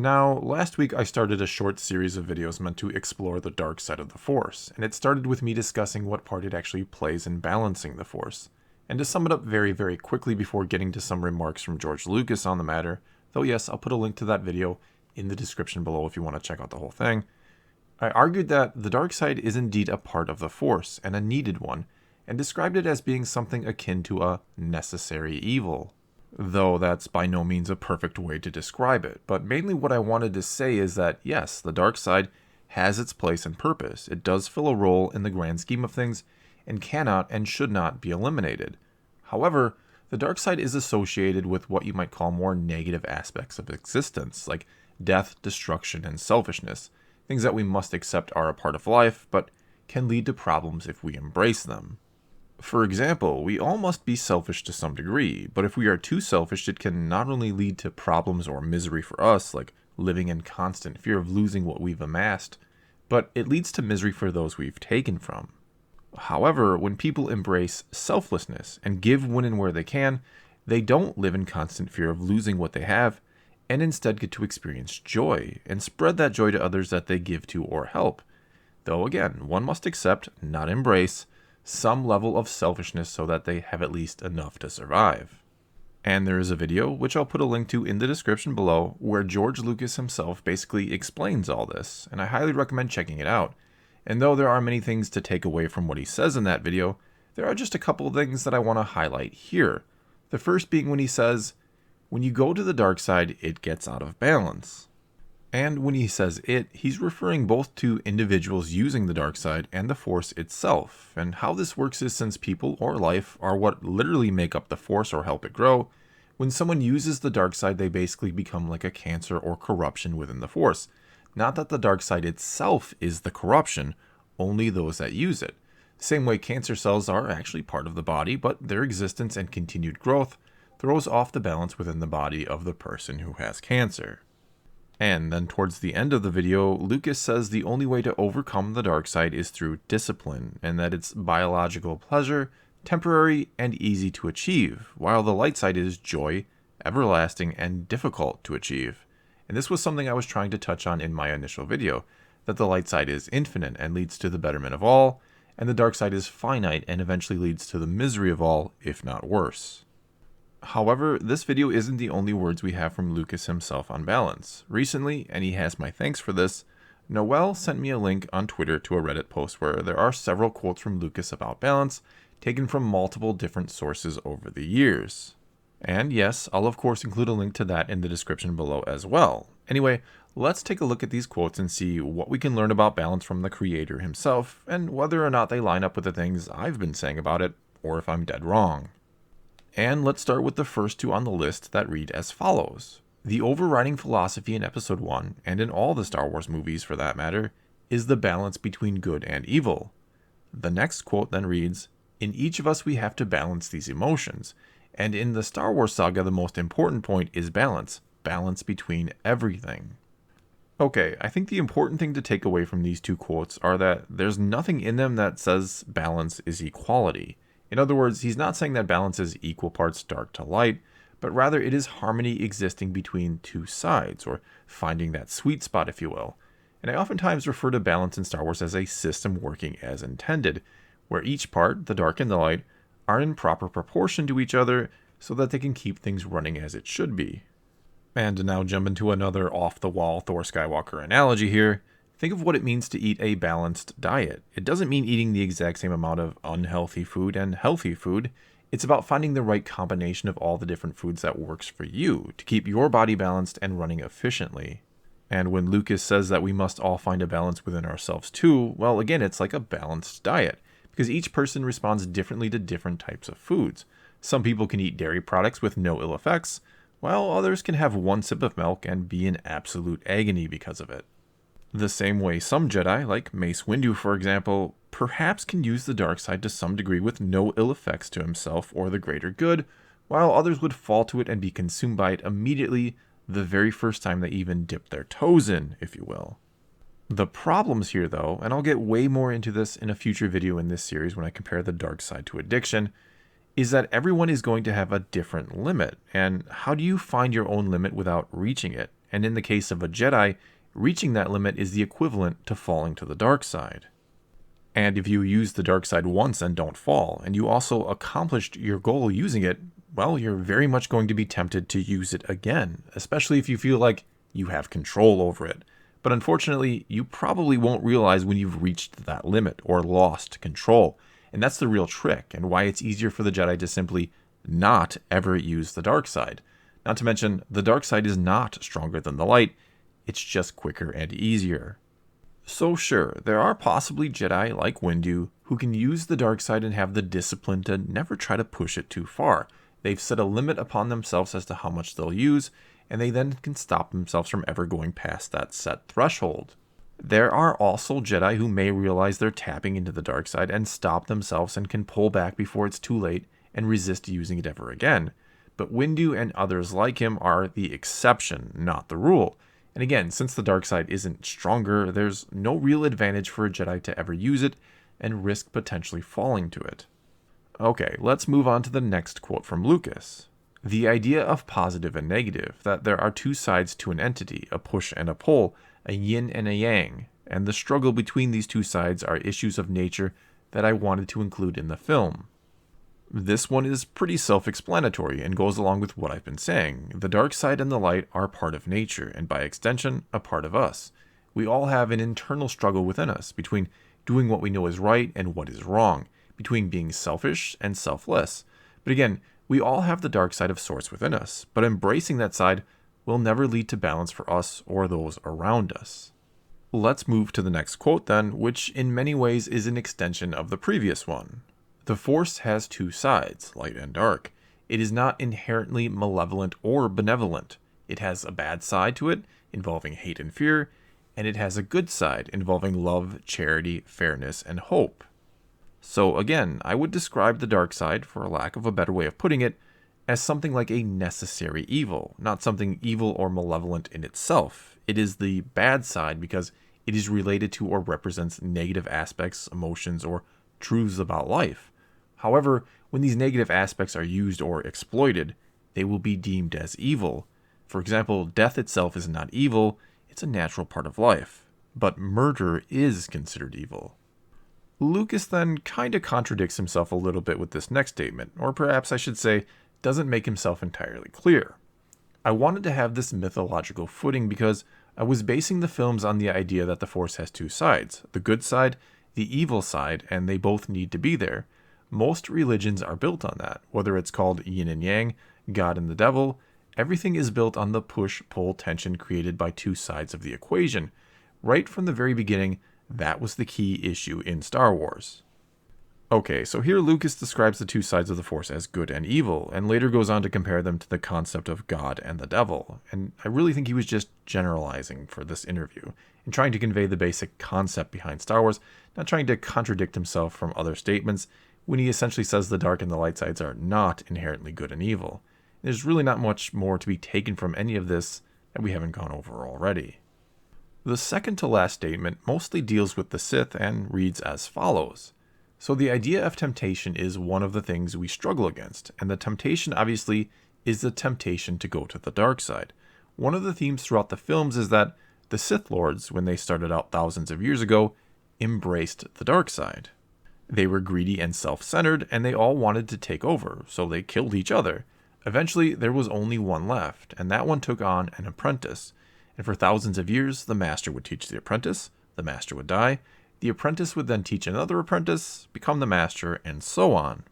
Now, last week I started a short series of videos meant to explore the dark side of the Force, and it started with me discussing what part it actually plays in balancing the Force. And to sum it up very quickly before getting to some remarks from George Lucas on the matter, though yes, I'll put a link to that video in the description below if you want to check out the whole thing, I argued that the dark side is indeed a part of the Force, and a needed one, and described it as being something akin to a necessary evil. Though that's by no means a perfect way to describe it, but mainly what I wanted to say is that yes, the dark side has its place and purpose. It does fill a role in the grand scheme of things, and cannot and should not be eliminated. However, the dark side is associated with what you might call more negative aspects of existence, like death, destruction, and selfishness, things that we must accept are a part of life, but can lead to problems if we embrace them. For example, we all must be selfish to some degree, but if we are too selfish, it can not only lead to problems or misery for us, like living in constant fear of losing what we've amassed, but it leads to misery for those we've taken from. However, when people embrace selflessness and give when and where they can, they don't live in constant fear of losing what they have, and instead get to experience joy, and spread that joy to others that they give to or help. Though again, one must accept, not embrace, some level of selfishness so that they have at least enough to survive. And there is a video, which I'll put a link to in the description below, where George Lucas himself basically explains all this, and I highly recommend checking it out. And though there are many things to take away from what he says in that video, there are just a couple of things that I want to highlight here. The first being when he says, when you go to the dark side, it gets out of balance. And when he says it, he's referring both to individuals using the dark side and the Force itself. And how this works is, since people or life are what literally make up the Force or help it grow, when someone uses the dark side, they basically become like a cancer or corruption within the Force. Not that the dark side itself is the corruption, only those that use it. Same way cancer cells are actually part of the body, but their existence and continued growth throws off the balance within the body of the person who has cancer. And then towards the end of the video, Lucas says the only way to overcome the dark side is through discipline, and that it's biological pleasure, temporary, and easy to achieve, while the light side is joy, everlasting, and difficult to achieve. And this was something I was trying to touch on in my initial video, that the light side is infinite and leads to the betterment of all, and the dark side is finite and eventually leads to the misery of all, if not worse. However, this video isn't the only words we have from Lucas himself on balance. Recently, and he has my thanks for this, Noel sent me a link on Twitter to a Reddit post where there are several quotes from Lucas about balance, taken from multiple different sources over the years. And yes, I'll of course include a link to that in the description below as well. Anyway, let's take a look at these quotes and see what we can learn about balance from the creator himself, and whether or not they line up with the things I've been saying about it, or if I'm dead wrong. And let's start with the first two on the list that read as follows. The overriding philosophy in Episode 1, and in all the Star Wars movies for that matter, is the balance between good and evil. The next quote then reads, in each of us we have to balance these emotions, and in the Star Wars saga the most important point is balance between everything. Okay, I think the important thing to take away from these two quotes are that there's nothing in them that says balance is equality. In other words, he's not saying that balance is equal parts dark to light, but rather it is harmony existing between two sides, or finding that sweet spot, if you will. And I oftentimes refer to balance in Star Wars as a system working as intended, where each part, the dark and the light, are in proper proportion to each other so that they can keep things running as it should be. And to now jump into another off-the-wall Thor Skywalker analogy here, think of what it means to eat a balanced diet. It doesn't mean eating the exact same amount of unhealthy food and healthy food. It's about finding the right combination of all the different foods that works for you to keep your body balanced and running efficiently. And when Lucas says that we must all find a balance within ourselves too, well, again, it's like a balanced diet, because each person responds differently to different types of foods. Some people can eat dairy products with no ill effects, while others can have one sip of milk and be in absolute agony because of it. The same way some Jedi, like Mace Windu for example, perhaps can use the dark side to some degree with no ill effects to himself or the greater good, while others would fall to it and be consumed by it immediately the very first time they even dip their toes in, if you will. The problems here though, and I'll get way more into this in a future video in this series when I compare the dark side to addiction, is that everyone is going to have a different limit, and how do you find your own limit without reaching it? and in the case of a Jedi, reaching that limit is the equivalent to falling to the dark side. And if you use the dark side once and don't fall, and you also accomplished your goal using it, well, you're very much going to be tempted to use it again, especially if you feel like you have control over it. But unfortunately, you probably won't realize when you've reached that limit or lost control. And that's the real trick, and why it's easier for the Jedi to simply not ever use the dark side. Not to mention, the dark side is not stronger than the light, it's just quicker and easier. So sure, there are possibly Jedi like Windu who can use the dark side and have the discipline to never try to push it too far. They've set a limit upon themselves as to how much they'll use, and they then can stop themselves from ever going past that set threshold. There are also Jedi who may realize they're tapping into the dark side and stop themselves and can pull back before it's too late and resist using it ever again. But Windu and others like him are the exception, not the rule. And again, since the dark side isn't stronger, there's no real advantage for a Jedi to ever use it and risk potentially falling to it. Okay, let's move on to the next quote from Lucas. The idea of positive and negative, that there are two sides to an entity, a push and a pull, a yin and a yang, and the struggle between these two sides are issues of nature that I wanted to include in the film. This one is pretty self-explanatory and goes along with what I've been saying. The dark side and the light are part of nature, and by extension, a part of us. We all have an internal struggle within us between doing what we know is right and what is wrong, between being selfish and selfless. But again, we all have the dark side of sorts within us, but embracing that side will never lead to balance for us or those around us. Let's move to the next quote then, which in many ways is an extension of the previous one. The Force has two sides, light and dark. It is not inherently malevolent or benevolent. It has a bad side to it, involving hate and fear, and it has a good side, involving love, charity, fairness, and hope. So again, I would describe the dark side, for lack of a better way of putting it, as something like a necessary evil, not something evil or malevolent in itself. It is the bad side because it is related to or represents negative aspects, emotions, or truths about life. However, when these negative aspects are used or exploited, they will be deemed as evil. For example, death itself is not evil, it's a natural part of life. But murder is considered evil. Lucas then kinda contradicts himself a little bit with this next statement, or perhaps I should say, doesn't make himself entirely clear. I wanted to have this mythological footing because I was basing the films on the idea that the Force has two sides, the good side, the evil side, and they both need to be there. Most religions are built on that, whether it's called yin and yang, God and the devil, everything is built on the push-pull tension created by two sides of the equation. Right from the very beginning, that was the key issue in Star Wars. Okay, so here Lucas describes the two sides of the Force as good and evil, and later goes on to compare them to the concept of God and the devil. And I really think he was just generalizing for this interview, and trying to convey the basic concept behind Star Wars, not trying to contradict himself from other statements, when he essentially says the dark and the light sides are not inherently good and evil. There's really not much more to be taken from any of this that we haven't gone over already. The second to last statement mostly deals with the Sith and reads as follows. So the idea of temptation is one of the things we struggle against, and the temptation obviously is the temptation to go to the dark side. One of the themes throughout the films is that the Sith Lords, when they started out thousands of years ago, embraced the dark side. They were greedy and self-centered, and they all wanted to take over, so they killed each other. Eventually, there was only one left, and that one took on an apprentice. And for thousands of years, the master would teach the apprentice, the master would die, the apprentice would then teach another apprentice, become the master, and so on.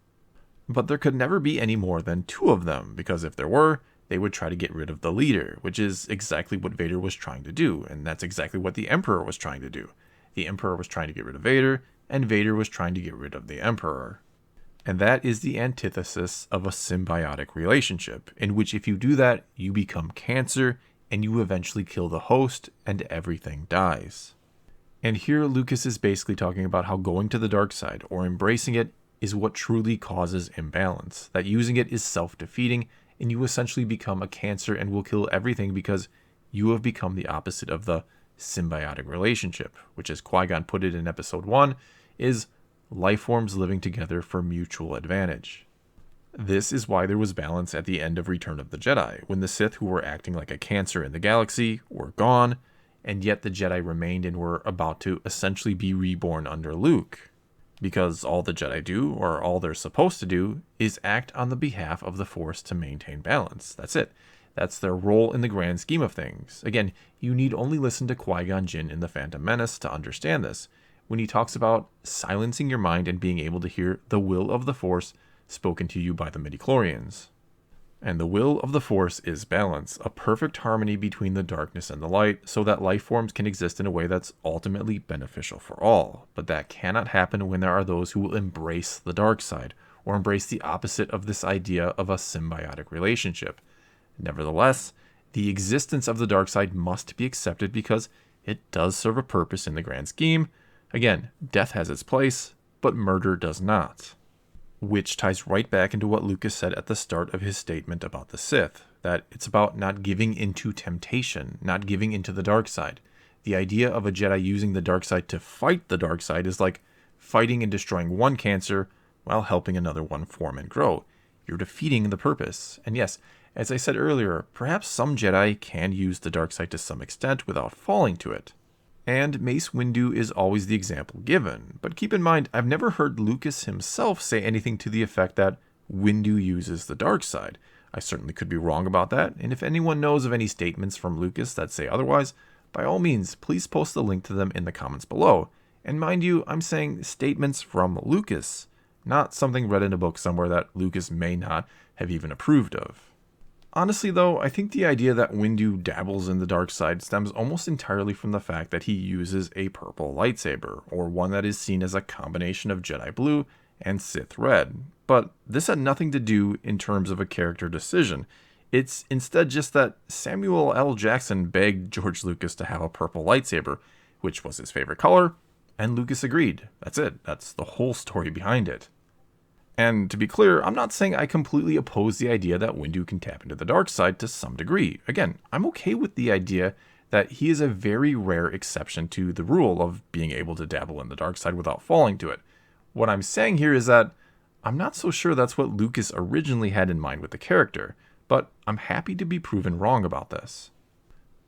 But there could never be any more than two of them, because if there were, they would try to get rid of the leader, which is exactly what Vader was trying to do, and that's exactly what the Emperor was trying to do. The Emperor was trying to get rid of Vader, and Vader was trying to get rid of the Emperor. And that is the antithesis of a symbiotic relationship, in which if you do that, you become cancer, and you eventually kill the host, and everything dies. And here Lucas is basically talking about how going to the dark side, or embracing it, is what truly causes imbalance, that using it is self-defeating, and you essentially become a cancer and will kill everything because you have become the opposite of the symbiotic relationship, which, as Qui-Gon put it in episode 1, is life forms living together for mutual advantage. This is why there was balance at the end of Return of the Jedi, when the Sith who were acting like a cancer in the galaxy were gone, and yet the Jedi remained and were about to essentially be reborn under Luke. Because all the Jedi do, or all they're supposed to do, is act on the behalf of the Force to maintain balance. That's it. That's their role in the grand scheme of things. Again, you need only listen to Qui-Gon Jinn in The Phantom Menace to understand this, when he talks about silencing your mind and being able to hear the will of the Force spoken to you by the midichlorians. And the will of the Force is balance, a perfect harmony between the darkness and the light, so that life forms can exist in a way that's ultimately beneficial for all. But that cannot happen when there are those who will embrace the dark side, or embrace the opposite of this idea of a symbiotic relationship. Nevertheless, the existence of the dark side must be accepted because it does serve a purpose in the grand scheme. Again, death has its place, but murder does not. Which ties right back into what Lucas said at the start of his statement about the Sith, that it's about not giving into temptation, not giving into the dark side. The idea of a Jedi using the dark side to fight the dark side is like fighting and destroying one cancer while helping another one form and grow. You're defeating the purpose. And yes, as I said earlier, perhaps some Jedi can use the dark side to some extent without falling to it. And Mace Windu is always the example given. But keep in mind, I've never heard Lucas himself say anything to the effect that Windu uses the dark side. I certainly could be wrong about that, and if anyone knows of any statements from Lucas that say otherwise, by all means, please post the link to them in the comments below. And mind you, I'm saying statements from Lucas, not something read in a book somewhere that Lucas may not have even approved of. Honestly though, I think the idea that Windu dabbles in the dark side stems almost entirely from the fact that he uses a purple lightsaber, or one that is seen as a combination of Jedi blue and Sith red. But this had nothing to do in terms of a character decision. It's instead just that Samuel L. Jackson begged George Lucas to have a purple lightsaber, which was his favorite color, and Lucas agreed. That's it. That's the whole story behind it. And to be clear, I'm not saying I completely oppose the idea that Windu can tap into the dark side to some degree. Again, I'm okay with the idea that he is a very rare exception to the rule of being able to dabble in the dark side without falling to it. What I'm saying here is that I'm not so sure that's what Lucas originally had in mind with the character, but I'm happy to be proven wrong about this.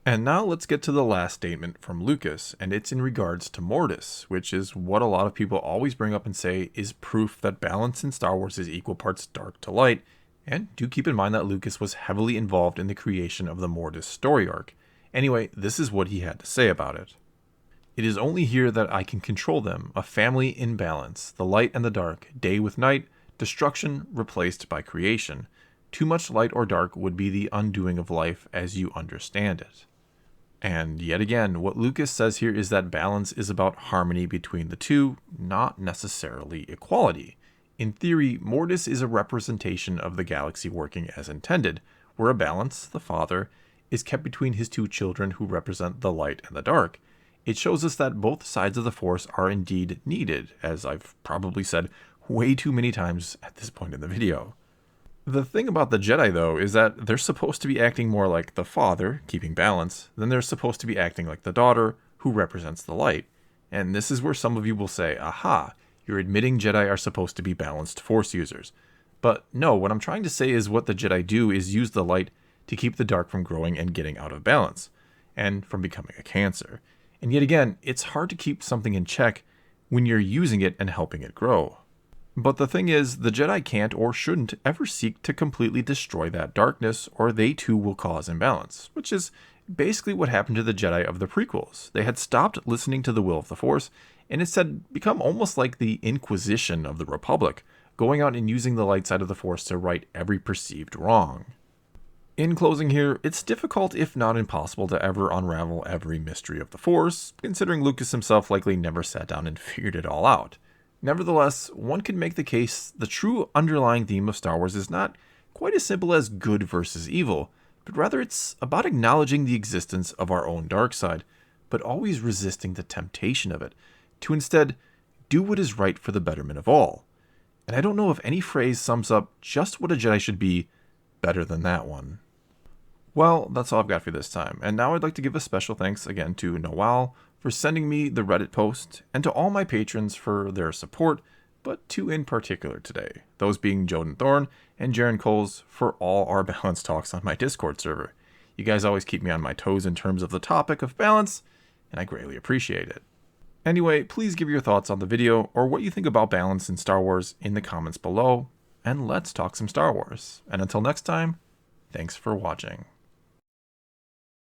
And now let's get to the last statement from Lucas, and it's in regards to Mortis, which is what a lot of people always bring up and say is proof that balance in Star Wars is equal parts dark to light, and do keep in mind that Lucas was heavily involved in the creation of the Mortis story arc. Anyway, this is what he had to say about it. It is only here that I can control them, a family in balance, the light and the dark, day with night, destruction replaced by creation. Too much light or dark would be the undoing of life as you understand it. And yet again, what Lucas says here is that balance is about harmony between the two, not necessarily equality. In theory, Mortis is a representation of the galaxy working as intended, where a balance, the father, is kept between his two children who represent the light and the dark. It shows us that both sides of the Force are indeed needed, as I've probably said way too many times at this point in the video. The thing about the Jedi, though, is that they're supposed to be acting more like the father, keeping balance, than they're supposed to be acting like the daughter, who represents the light. And this is where some of you will say, aha, you're admitting Jedi are supposed to be balanced Force users. But no, what I'm trying to say is what the Jedi do is use the light to keep the dark from growing and getting out of balance, and from becoming a cancer. And yet again, it's hard to keep something in check when you're using it and helping it grow. But the thing is, the Jedi can't or shouldn't ever seek to completely destroy that darkness, or they too will cause imbalance, which is basically what happened to the Jedi of the prequels. They had stopped listening to the will of the Force, and instead become almost like the Inquisition of the Republic, going out and using the light side of the Force to right every perceived wrong. In closing here, it's difficult if not impossible to ever unravel every mystery of the Force, considering Lucas himself likely never sat down and figured it all out. Nevertheless, one could make the case the true underlying theme of Star Wars is not quite as simple as good versus evil, but rather it's about acknowledging the existence of our own dark side, but always resisting the temptation of it, to instead do what is right for the betterment of all. And I don't know if any phrase sums up just what a Jedi should be better than that one. Well, that's all I've got for this time, and now I'd like to give a special thanks again to Noel for sending me the Reddit post, and to all my patrons for their support, but two in particular today, those being Joden Thorne and Jaren Coles, for all our balance talks on my Discord server. You guys always keep me on my toes in terms of the topic of balance, and I greatly appreciate it. Anyway, please give your thoughts on the video or what you think about balance in Star Wars in the comments below, and let's talk some Star Wars. And until next time, thanks for watching.